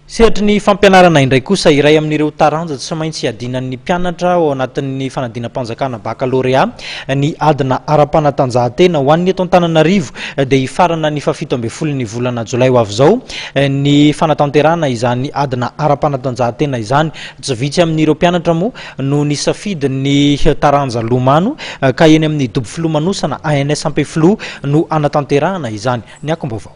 Sehatra ny fampianarana indray kosa iray amin'ireo taranja tsy maintsy adinan'ny mpianatra ao anatin'ny fanadinam-panjakana baccalauréat ny adina ara-panatanjahantena ho an'ny eto Antananarivo dia ifarana ny fafito ambin'ny folo ny volana Jolay ho avy izao ny fanatanterahana izany adina ara-panatanjahantena izany. Tsy vitsy amin'ireo mpianatra moa no nisafidy ny taranja lomano ka eny amin'ny dobo filomanosana ANS Ampefilo no anatanterahana izany. Ny akom-baovao.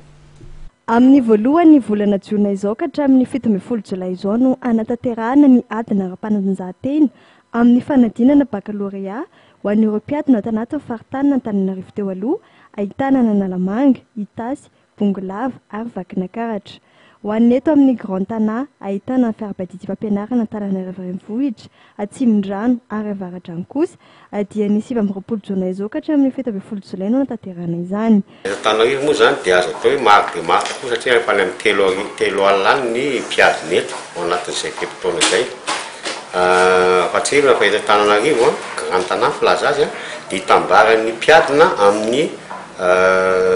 Amin'ny voalohany volana Jiona izao ka hatramin'ny 17 Jolay izao no anatanterahana ny adina ara-panatanjahantena amin'ny fanadinana baccalauréat ho an'ireo mpiadina ato anatin'ny faritany Antananarivo teo aloha, ahitana Analamanga, Itasy, Bongolava ary Vakinankaratra. Ho an'ny eto amin'ny Grand Tana ahitana ny fiara-badidy fampianarana Antananarivo renivohitra, Atsimondrano ary Avaradrano kosa dia ny 20 Jona izao ka hatramin'ny 17 Jolay no anatanterahana izany. Antananarivo moa zany dia azo atao hoe maro dia maro tokoa satria efa any amin'ny telo alina any ny mpiadina eto ao anatin'izay pepitaona izay. Fa tsy irona fa eto Antananarivo Grand Tana filaza azy dia hitambaran'ny mpiadina amin'ny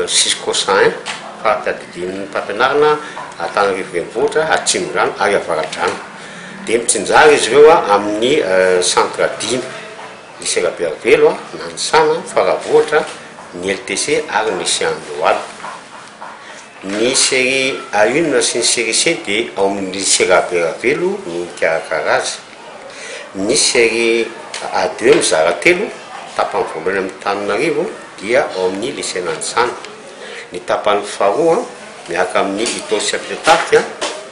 Siscosin fahatadidin'ny mpampianarana Antananarivo renivohitra, Atsimondrano ary Avaradrano. Dia mitsinjara izy ireo amin'ny centre dimy lycée Rabearvelo, Nanisana, Faravohitra, ny LTC ary ny lycée Andohalo. Ny série A1 sy ny série C dia ao amin'ny lycée Rabearvelo no mikarakara azy. Ny série A2 mizara telo tapany voalohany amin'ny Antananarivo dia ao amin'ny lycée Nanisana. Ny tapany faharoa miaraka amin'ny Itosy Apitataty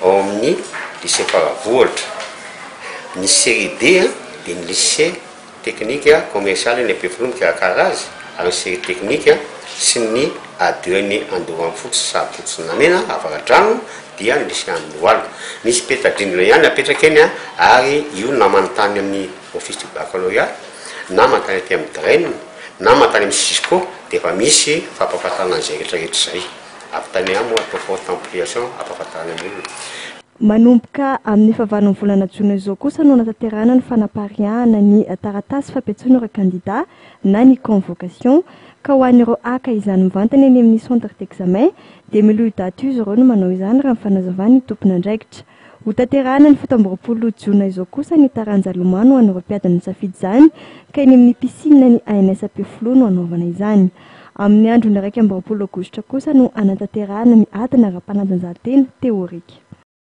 ao amin'ny lycée Faravohitra. Ny série D dia ny lycée technique commercial ny Ampefilo mikarakara azy, ary ny série technique sy ny A2 ny Andoham-Fotsy Sabotsynamena Avaradrano dia ny lycée Andohalo. Misy petadrindrina ihany apetraka eny ary io na manontany amin'ny office du baccalauréat na manontany aty amin'ny Draine na manontany amin'ny Cisco dia efa misy fampahafantarana an'izay rehetrarehetra izay. Ampitany moa atao forte ampliation ampahafantarana amin'ny olona. Manomboka amin'ny fahavalon'ny volana Jona izao kosa no anatanterahana ny fanapariahana ny taratasy fampiantsoana ireo candidat na ny convocation ka ho an'ireo aka izany mivantana eny amin'ny centre d'examen dia miloha daty izy ireo no manao izany raha mifanazavany ny tompony andraikitra. Ho tanterahana ny 17 Jona izao kosa ny taranja lomano ho an'ireo mpiadina nisafidy izany ka eny amin'ny piscine ny ANS Ampefilo no anaovana izany. Amin'ny andro ny 1 Aogositra kosa no anatanterahana ny adina ara-panatanjahantena teorika.